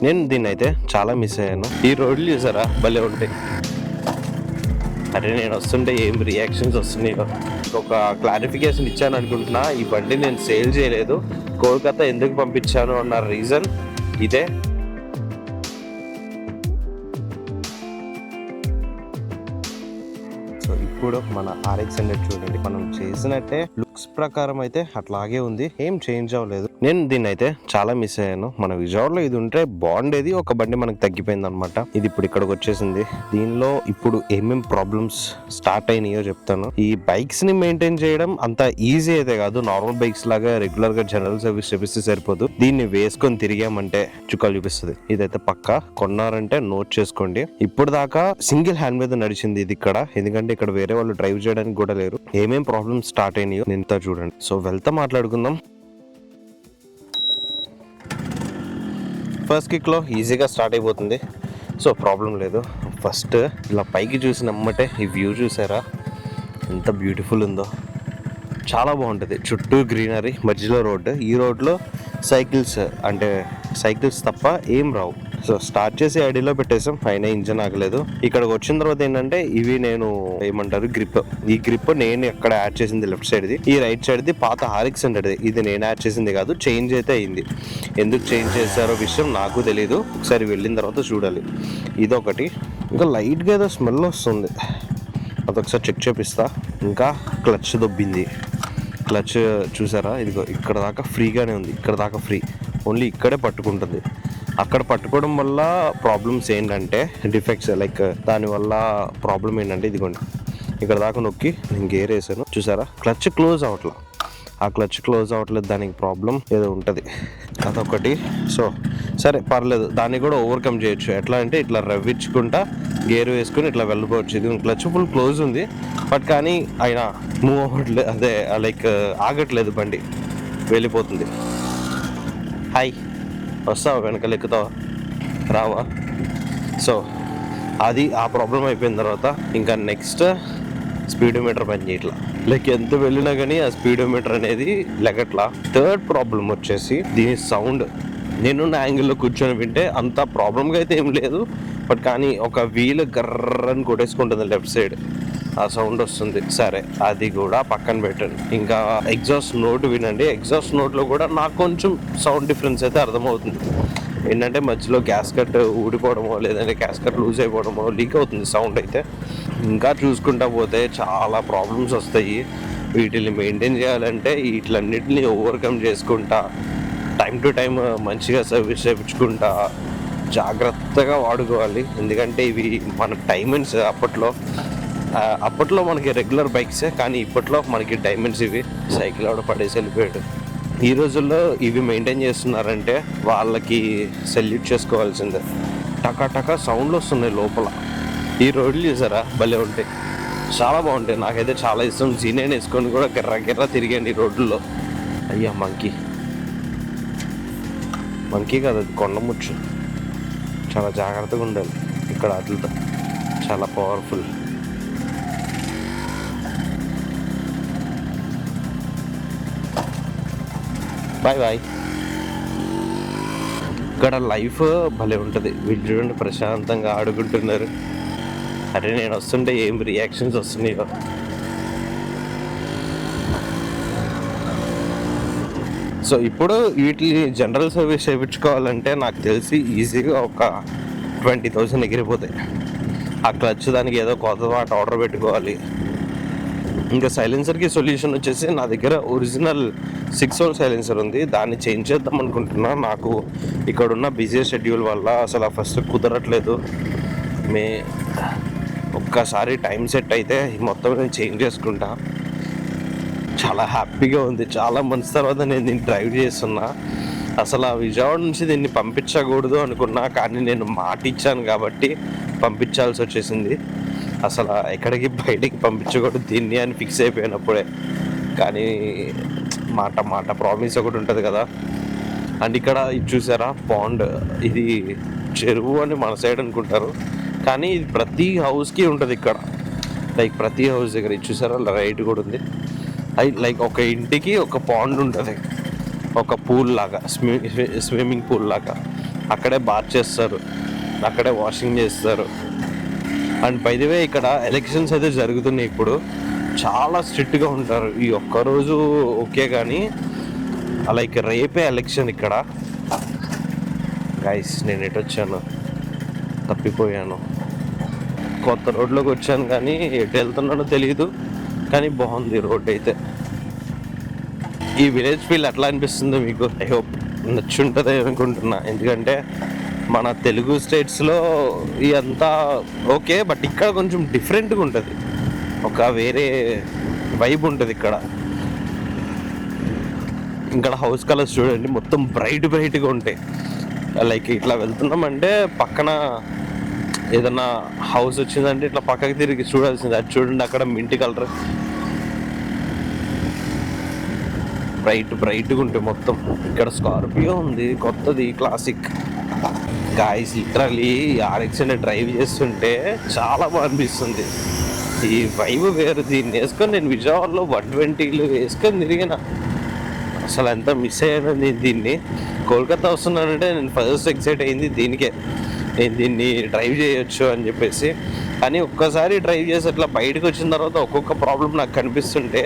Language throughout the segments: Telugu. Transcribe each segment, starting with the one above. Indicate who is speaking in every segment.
Speaker 1: నేను దీన్ని అయితే చాలా మిస్ అయ్యాను. ఈ రోడ్లు చూసారా భలే ఉంటాయి. అరే నేను వస్తుంటే ఏం రియాక్షన్స్ వస్తున్నాయో. ఒక క్లారిఫికేషన్ ఇచ్చాను అనుకుంటున్నా. ఈ బండి నేను సేల్ చేయలేదు, కోల్కతా ఎందుకు పంపించాను అన్న రీజన్ ఇదే. సో ఇప్పుడు మన RX 100 చూడండి, మనం చేసినట్టే లుక్స్ ప్రకారం అయితే అట్లాగే ఉంది, ఏం చేంజ్ అవ్వలేదు. నేను దీన్ని అయితే చాలా మిస్ అయ్యాను. మన విజయవాడలో ఇది ఉంటే బాగుండేది. ఒక బండి మనకు తగ్గిపోయింది అనమాట. ఇది ఇప్పుడు ఇక్కడికి వచ్చేసింది. దీనిలో ఇప్పుడు ఏమేం ప్రాబ్లమ్స్ స్టార్ట్ అయినాయో చెప్తాను. ఈ బైక్స్ ని మెయింటైన్ చేయడం అంత ఈజీ అయితే కాదు. నార్మల్ బైక్స్ లాగా రెగ్యులర్ గా జనరల్ సర్వీస్ చేపిస్తే సరిపోదు. దీన్ని వేసుకొని తిరిగామంటే చుక్కలు చూపిస్తుంది. ఇదైతే పక్కా కొన్నారంటే నోట్ చేసుకోండి. ఇప్పుడు దాకా సింగిల్ హ్యాండ్ మీద నడిచింది ఇది ఇక్కడ, ఎందుకంటే ఇక్కడ వేరే వాళ్ళు డ్రైవ్ చేయడానికి కూడా లేరు. ఏమేం ప్రాబ్లమ్స్ స్టార్ట్ అయినాయో నింతా చూడండి. సో వెళ్తా మాట్లాడుకుందాం. ఫస్ట్ కిక్లో ఈజీగా స్టార్ట్ అయిపోతుంది, సో ప్రాబ్లం లేదు. ఫస్ట్ ఇలా పైకి చూసినమ్మటే ఈ వ్యూ చూసారా ఎంత బ్యూటిఫుల్ ఉందో. చాలా బాగుంటుంది. చుట్టూ గ్రీనరీ, మధ్యలో రోడ్డు. ఈ రోడ్లో సైకిల్స్ తప్ప ఏం రావు. సో స్టార్ట్ చేసి ఐడిలో పెట్టేసాం, అయినా ఇంజన్ ఆగలేదు. ఇక్కడికి వచ్చిన తర్వాత ఏంటంటే ఇవి నేను ఏమంటారు గ్రిప్, ఈ గ్రిప్ నేను ఎక్కడ యాడ్ చేసింది లెఫ్ట్ సైడ్ది, ఈ రైట్ సైడ్ది పాత RX 100ది. ఇది నేను యాడ్ చేసింది కాదు, చేంజ్ అయితే అయింది. ఎందుకు చేంజ్ చేశారో విషయం నాకు తెలీదు, ఒకసారి వెళ్ళిన తర్వాత చూడాలి. ఇదొకటి. ఇంకా లైట్గా ఏదో స్మెల్ వస్తుంది, అదొకసారి చెక్ చేపిస్తా. ఇంకా క్లచ్ దొబ్బింది. క్లచ్ చూసారా, ఇదిగో ఇక్కడ దాకా ఫ్రీగానే ఉంది, ఇక్కడ దాకా ఫ్రీ, ఓన్లీ ఇక్కడే పట్టుకుంటుంది. అక్కడ పట్టుకోవడం వల్ల ప్రాబ్లమ్స్ ఏంటంటే డిఫెక్ట్స్, లైక్ దానివల్ల ప్రాబ్లం ఏంటంటే ఇదిగోండి ఇక్కడ దాకా నొక్కి నేను గేర్ వేసాను చూసారా, క్లచ్ క్లోజ్ అవ్వట్లా. ఆ క్లచ్ క్లోజ్ అవ్వట్లేదు, దానికి ప్రాబ్లం ఏదో ఉంటుంది, అదొకటి. సో సరే పర్లేదు, దాన్ని కూడా ఓవర్కమ్ చేయొచ్చు. ఎట్లా అంటే ఇట్లా రవ్వించుకుంటా గేర్ వేసుకుని ఇట్లా వెళ్ళిపోవచ్చు. ఇది క్లచ్ ఫుల్ క్లోజ్ ఉంది, బట్ కానీ అయినా మూవ్ అవ్వట్లేదు, అదే లైక్ ఆగట్లేదు, బండి వెళ్ళిపోతుంది. హాయ్, వస్తావా? వెనకాల ఎక్కుతావా? రావా? సో అది ఆ ప్రాబ్లం అయిపోయిన తర్వాత ఇంకా నెక్స్ట్ స్పీడోమీటర్ పని చేయట్లా. లైక్ ఎంత వెళ్ళినా కానీ ఆ స్పీడోమీటర్ అనేది లెగట్లా. థర్డ్ ప్రాబ్లం వచ్చేసి దీని సౌండ్. నేనున్న యాంగిల్లో కూర్చొని వింటే అంత ప్రాబ్లంగా అయితే ఏం లేదు, బట్ కానీ ఒక వీల్ గర్రని కొట్టేసుకుంటుంది లెఫ్ట్ సైడ్, ఆ సౌండ్ వస్తుంది. సరే అది కూడా పక్కన పెట్టండి. ఇంకా ఎగ్జాస్ట్ నోట్ వినండి. ఎగ్జాస్ట్ నోట్లో కూడా నాకు కొంచెం సౌండ్ డిఫరెన్స్ అయితే అర్థమవుతుంది. ఏంటంటే మధ్యలో గ్యాస్కట్ ఊడిపోవడమో, లేదంటే గ్యాస్కట్ లూజ్ అయిపోవడమో, లీక్ అవుతుంది సౌండ్ అయితే. ఇంకా చూసుకుంటా పోతే చాలా ప్రాబ్లమ్స్ వస్తాయి. వీటిని మెయింటైన్ చేయాలంటే వీటిలన్నిటిని ఓవర్కమ్ చేసుకుంటా, టైం టు టైం మంచిగా సర్వీస్ చేయించుకుంటా, జాగ్రత్తగా వాడుకోవాలి. ఎందుకంటే ఇవి మన డైమండ్స్. అప్పట్లో మనకి రెగ్యులర్ బైక్సే, కానీ ఇప్పట్లో మనకి డైమండ్స్ ఇవి. సైకిల్ ఆవిడ పడేసి వెళ్ళిపోయాడు. ఈ రోజుల్లో ఇవి మెయింటైన్ చేస్తున్నారంటే వాళ్ళకి సెల్యూట్ చేసుకోవాల్సిందే. టకా టకా సౌండ్లు వస్తున్నాయి లోపల. ఈ రోడ్లు చూసారా భలే ఉంటాయి, చాలా బాగుంటాయి. నాకైతే చాలా ఇష్టం. జీనేన్ వేసుకొని కూడా గిర్రా తిరిగండి ఈ రోడ్లలో. అయ్యా మంకీ కాదు, అది కొండముచ్చు. చాలా జాగ్రత్తగా ఉండాలి ఇక్కడ. అట్లతో చాలా పవర్ఫుల్. బాయ్. ఇక్కడ లైఫ్ భలే ఉంటుంది. వీళ్ళు చూడండి ప్రశాంతంగా ఆడుకుంటున్నారు. అరే నేను వస్తుంటే ఏం రియాక్షన్స్ వస్తున్నాయో. సో ఇప్పుడు వీటిని జనరల్ సర్వీస్ చేయించుకోవాలంటే నాకు తెలిసి ఈజీగా ఒక 20,000 ఎగిరిపోతాయి. ఆ క్లచ్ దానికి ఏదో కొత్త వాటి ఆర్డర్ పెట్టుకోవాలి. ఇంకా సైలెన్సర్కి సొల్యూషన్ వచ్చేసి నా దగ్గర ఒరిజినల్ 6 వోల్ట్ సైలెన్సర్ ఉంది, దాన్ని చేంజ్ చేద్దాం అనుకుంటున్నా. నాకు ఇక్కడున్న బిజీ షెడ్యూల్ వల్ల అసలు ఫస్ట్ కుదరట్లేదు. ఒక్కసారి టైం సెట్ అయితే మొత్తం నేను చేంజ్ చేసుకుంటా. చాలా హ్యాపీగా ఉంది. చాలా మంత్స్ తర్వాత నేను దీన్ని డ్రైవ్ చేస్తున్నా. అసలు ఆ విజయవాడ నుంచి దీన్ని పంపించకూడదు అనుకున్నా, కానీ నేను మాట ఇచ్చాను కాబట్టి పంపించాల్సి వచ్చేసింది. అసలు ఎక్కడికి బయటికి పంపించకూడదు దీన్ని అని ఫిక్స్ అయిపోయినప్పుడే. కానీ మాట ప్రామిస్ ఒకటి ఉంటుంది కదా. అండ్ ఇక్కడ ఇది చూసారా పాండ్, ఇది చెరువు అని మన సైడ్ అనుకుంటారు, కానీ ఇది ప్రతి హౌస్కి ఉంటుంది ఇక్కడ. లైక్ ప్రతి హౌస్ దగ్గర ఇది చూసారా రైట్ కూడా ఉంది. లైక్ ఒక ఇంటికి ఒక పాండ్ ఉంటుంది, ఒక పూల్ లాగా, స్విమ్మింగ్ పూల్ లాగా. అక్కడే బాత్ చేస్తారు, అక్కడే వాషింగ్ చేస్తారు. అండ్ బై ది వే ఇక్కడ ఎలక్షన్స్ అయితే జరుగుతున్నాయి ఇప్పుడు. చాలా స్ట్రిక్ట్గా ఉంటారు. ఈ ఒక్కరోజు ఓకే, కానీ లైక్ రేపే ఎలక్షన్ ఇక్కడ. గైస్ నేను ఎటు వచ్చాను, తప్పిపోయాను. కొత్త రోడ్లోకి వచ్చాను కానీ ఎటు వెళ్తున్నానో తెలియదు, కానీ బాగుంది రోడ్ అయితే. ఈ విలేజ్ ఫీల్ ఎట్లా అనిపిస్తుందో మీకు? ఐ హోప్ నచ్చుంటుంది అనుకుంటున్నా. ఎందుకంటే మన తెలుగు స్టేట్స్లో ఇదంతా ఓకే, బట్ ఇక్కడ కొంచెం డిఫరెంట్గా ఉంటుంది, ఒక వేరే వైబ్ ఉంటుంది ఇక్కడ. ఇక్కడ హౌస్ కలర్స్ చూడండి, మొత్తం బ్రైట్గా ఉంటాయి. లైక్ ఇట్లా వెళ్తున్నామంటే పక్కన ఏదన్నా హౌస్ వచ్చిందంటే ఇట్లా పక్కకి తిరిగి చూడాల్సింది. అది చూడండి, అక్కడ మింటి కలర్ బ్రైట్గా ఉంటాయి మొత్తం. ఇక్కడ స్కార్పియో ఉంది, కొత్తది, classic. Guys literally RX drive చేస్తుంటే చాలా బాగా అనిపిస్తుంది. ఈ వైబ్ వేరు. దీన్ని వేసుకొని నేను విజయవాడలో 120 వేసుకొని తిరిగిన. అసలు ఎంత మిస్ అయ్యాను నేను దీన్ని. కోల్కతా వస్తున్నానంటే నేను ఫస్ట్ ఎక్సైట్ అయింది దీనికే, నేను దీన్ని డ్రైవ్ చేయొచ్చు అని చెప్పేసి. కానీ ఒక్కసారి డ్రైవ్ చేసి అట్లా బయటకు వచ్చిన తర్వాత ఒక్కొక్క ప్రాబ్లం నాకు కనిపిస్తుంటే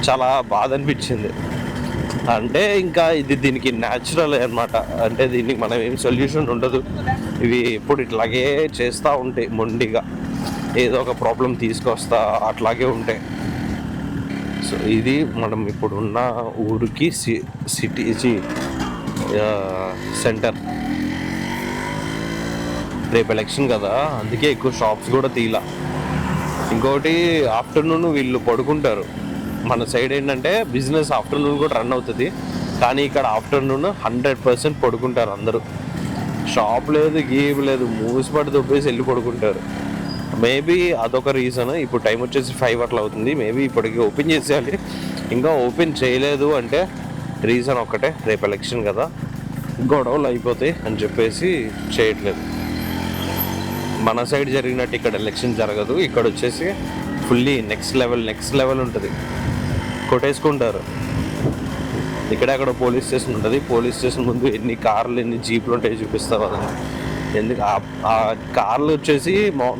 Speaker 1: చాలా బాధ అనిపించింది. అంటే ఇంకా ఇది దీనికి న్యాచురల్ అనమాట. అంటే దీనికి మనం ఏం సొల్యూషన్ ఉండదు. ఇవి ఎప్పుడు ఇట్లాగే చేస్తూ ఉంటాయి, మొండిగా ఏదో ఒక ప్రాబ్లం తీసుకొస్తా అట్లాగే ఉంటాయి. సో ఇది మనం ఇప్పుడు ఉన్న ఊరికి సిటీ సెంటర్. రేపు ఎలక్షన్ కదా, అందుకే ఎక్కువ షాప్స్ కూడా తీలా. ఇంకోటి ఆఫ్టర్నూన్ వీళ్ళు పడుకుంటారు. మన సైడ్ ఏంటంటే బిజినెస్ ఆఫ్టర్నూన్ కూడా రన్ అవుతుంది, కానీ ఇక్కడ ఆఫ్టర్నూన్ 100% పడుకుంటారు అందరూ. షాప్ లేదు, గేమ్ లేదు, మూసి పడి దొబ్బేసి వెళ్ళి పడుకుంటారు. మేబీ అదొక రీజన్. ఇప్పుడు టైం వచ్చేసి 5 అట్లా అవుతుంది. మేబీ ఇప్పటికి ఓపెన్ చేసేయాలి. ఇంకా ఓపెన్ చేయలేదు అంటే రీజన్ ఒక్కటే, రేపు ఎలక్షన్ కదా, గొడవలు అయిపోతాయి అని చెప్పేసి చేయట్లేదు. మన సైడ్ జరిగినట్టు ఇక్కడ ఎలక్షన్ జరగదు. ఇక్కడ వచ్చేసి ఫుల్లీ నెక్స్ట్ లెవెల్ ఉంటుంది. కొట్టేసుకుంటారు. ఇక్కడే అక్కడ పోలీస్ స్టేషన్ ఉంటుంది. పోలీస్ స్టేషన్ ముందు ఎన్ని కార్లు ఎన్ని జీపులు ఉంటాయి చూపిస్తారు వాళ్ళని. ఎందుకు ఆ కార్లు వచ్చేసి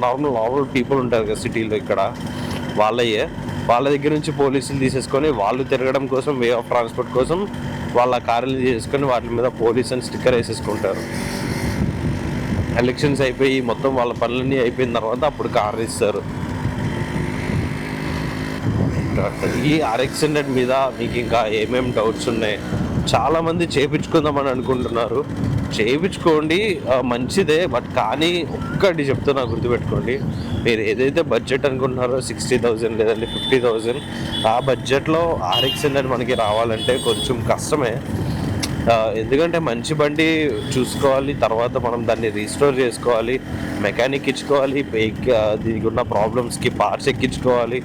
Speaker 1: నార్మల్ పీపుల్ ఉంటారు కదా సిటీలో, ఇక్కడ వాళ్ళ దగ్గర నుంచి పోలీసులు తీసేసుకొని వాళ్ళు తిరగడం కోసం, వే ఆఫ్ ట్రాన్స్పోర్ట్ కోసం వాళ్ళ కార్లు తీసుకొని వాటి మీద పోలీస్ అని స్టిక్కర్ వేసేసుకుంటారు. ఎలక్షన్స్ అయిపోయి మొత్తం వాళ్ళ పనులన్నీ అయిపోయిన తర్వాత అప్పుడు కార్ ఇస్తారు. ఈ RX మీద మీకు ఇంకా ఏమేమి డౌట్స్ ఉన్నాయి? చాలామంది చేయించుకుందామని అనుకుంటున్నారు. చేయించుకోండి, మంచిదే. బట్ కానీ ఒక్కటి చెప్తున్నా, గుర్తుపెట్టుకోండి. మీరు ఏదైతే బడ్జెట్ అనుకుంటున్నారో 60,000 లేదంటే 50,000, ఆ బడ్జెట్లో RX మనకి రావాలంటే కొంచెం కష్టమే. ఎందుకంటే మంచి బండి చూసుకోవాలి, తర్వాత మనం దాన్ని రీస్టోర్ చేసుకోవాలి, మెకానిక్ ఇచ్చుకోవాలి, దీనికి ఉన్న ప్రాబ్లమ్స్కి పార్ట్స్ ఎక్కించుకోవాలి,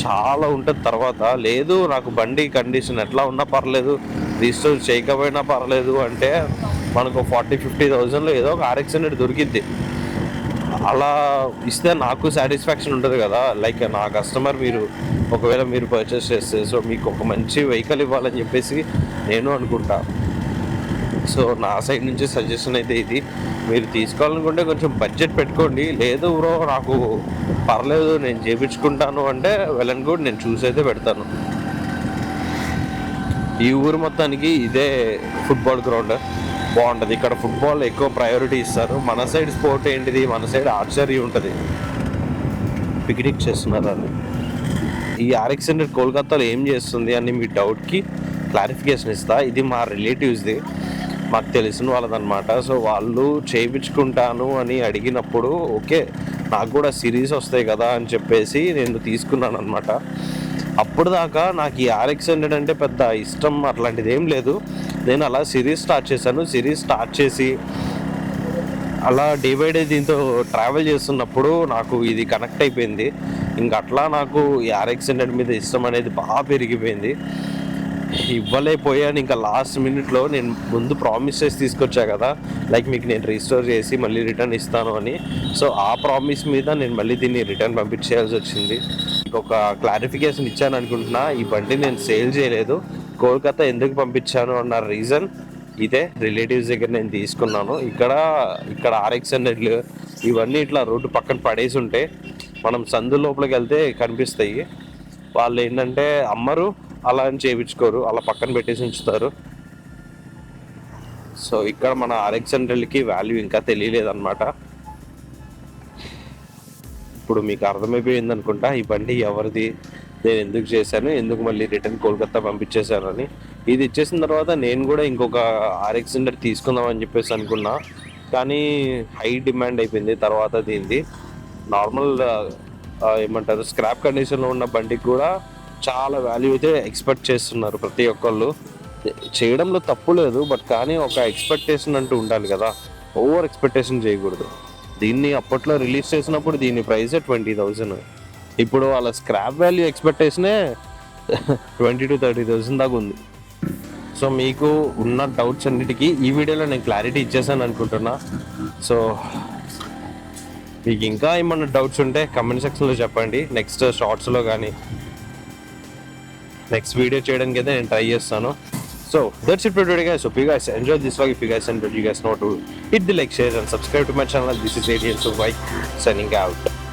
Speaker 1: చాలా ఉంటుంది. తర్వాత లేదు నాకు బండి కండిషన్ ఎట్లా ఉన్నా పర్లేదు, రీస్టోర్ చేయకపోయినా పర్లేదు అంటే మనకు 40-50,000లో ఏదో ఒక RX దొరికిద్ది. అలా ఇస్తే నాకు సాటిస్ఫాక్షన్ ఉంటుంది కదా. లైక్ నా కస్టమర్ ఒకవేళ మీరు పర్చేస్ చేస్తే, సో మీకు ఒక మంచి వెహికల్ ఇవ్వాలని చెప్పేసి నేను అనుకుంటా. సో నా సైడ్ నుంచి సజెషన్ అయితే ఇది. మీరు తీసుకోవాలనుకుంటే కొంచెం బడ్జెట్ పెట్టుకోండి. లేదు బ్రో నాకు పర్లేదు నేను చేయించుకుంటాను అంటే వెల్ అండ్ గుడ్, నేను చూసి అయితే పెడతాను. ఈ ఊరు మొత్తానికి ఇదే ఫుట్బాల్ గ్రౌండ్ బాగుంటుంది. ఇక్కడ ఫుట్బాల్ ఎక్కువ ప్రయారిటీ ఇస్తారు. మన సైడ్ స్పోర్ట్ ఏంటిది, మన సైడ్ ఆర్చరీ ఉంటుంది. పిక్నిక్ చేస్తున్నారు వాళ్ళు. ఈ RX కోల్కతాలో ఏం చేస్తుంది అని మీ డౌట్కి క్లారిఫికేషన్ ఇస్తా. ఇది మా రిలేటివ్స్ది, మాకు తెలిసిన వాళ్ళదన్నమాట. సో వాళ్ళు చేయించుకుంటాను అని అడిగినప్పుడు ఓకే, నాకు కూడా సిరీస్ వస్తాయి కదా అని చెప్పేసి నేను తీసుకున్నాను అనమాట. అప్పుడు దాకా నాకు ఈ RX అంటే పెద్ద ఇష్టం అట్లాంటిది ఏం లేదు. నేను అలా సిరీస్ స్టార్ట్ చేశాను. సిరీస్ స్టార్ట్ చేసి అలా డే బై డే దీంతో ట్రావెల్ చేస్తున్నప్పుడు నాకు ఇది కనెక్ట్ అయిపోయింది. ఇంక అట్లా నాకు ఈ RX మీద ఇష్టం అనేది బాగా పెరిగిపోయింది. ఇవ్వలేకపోయాను ఇంకా లాస్ట్ మినిట్లో. నేను ముందు ప్రామిస్ చేసి తీసుకొచ్చా కదా, లైక్ మీకు నేను రీస్టోర్ చేసి మళ్ళీ రిటర్న్ ఇస్తాను అని. సో ఆ ప్రామిస్ మీద నేను మళ్ళీ దీన్ని రిటర్న్ పంపించేయాల్సి వచ్చింది. ఒక క్లారిఫికేషన్ ఇచ్చాను అనుకుంటున్నా. ఈ బండి నేను సేల్ చేయలేదు. కోల్కతా ఎందుకు పంపించాను అన్న రీజన్ ఇదే రిలేటివ్స్ దగ్గర నేను తీసుకున్నాను. ఇక్కడ RX 100లు ఇవన్నీ ఇట్లా రోడ్డు పక్కన పడేసి ఉంటే మనం సందు లోపలికి వెళ్తే కనిపిస్తాయి. వాళ్ళు ఏంటంటే అమ్మరు, అలా అని చేయించుకోరు, అలా పక్కన పెట్టేసి ఉంచుతారు. సో ఇక్కడ మన RX 100కి వాల్యూ ఇంకా తెలియలేదన్నమాట. ఇప్పుడు మీకు అర్థమైపోయింది అనుకుంటా ఈ బండి ఎవరిది, నేను ఎందుకు చేశాను, ఎందుకు మళ్ళీ రిటర్న్ కోల్కతా పంపించేశాను అని. ఇది ఇచ్చేసిన తర్వాత నేను కూడా ఇంకొక RX 100 తీసుకుందాం అని చెప్పేసి అనుకున్నా, కానీ హై డిమాండ్ అయిపోయింది తర్వాత దీనిది. నార్మల్ ఏమంటారు స్క్రాప్ కండిషన్లో ఉన్న బండికి కూడా చాలా వాల్యూ అయితే ఎక్స్పెక్ట్ చేస్తున్నారు ప్రతి ఒక్కళ్ళు. చేయడంలో తప్పు లేదు, బట్ కానీ ఒక ఎక్స్పెక్టేషన్ అంటూ ఉండాలి కదా, ఓవర్ ఎక్స్పెక్టేషన్ చేయకూడదు. దీన్ని అప్పట్లో రిలీజ్ చేసినప్పుడు దీని ప్రైస్ 20,000. ఇప్పుడు వాళ్ళ స్క్రాప్ వాల్యూ ఎక్స్పెక్టేషనే 20,000 to 30,000 దాకా ఉంది. సో మీకు ఉన్న డౌట్స్ అన్నిటికీ ఈ వీడియోలో నేను క్లారిటీ ఇచ్చేసాను అనుకుంటున్నా. సో మీకు ఇంకా ఏమన్నా డౌట్స్ ఉంటే కమెంట్ సెక్షన్లో చెప్పండి. నెక్స్ట్ షార్ట్స్లో కానీ నెక్స్ట్ వీడియో చేయడానికి అయితే నేను ట్రై చేస్తాను. So that's it for today, guys. Hope you guys enjoyed this vlog. If you guys enjoyed, you guys know to hit the like, share and subscribe to my channel. This is ADN So Bye signing out.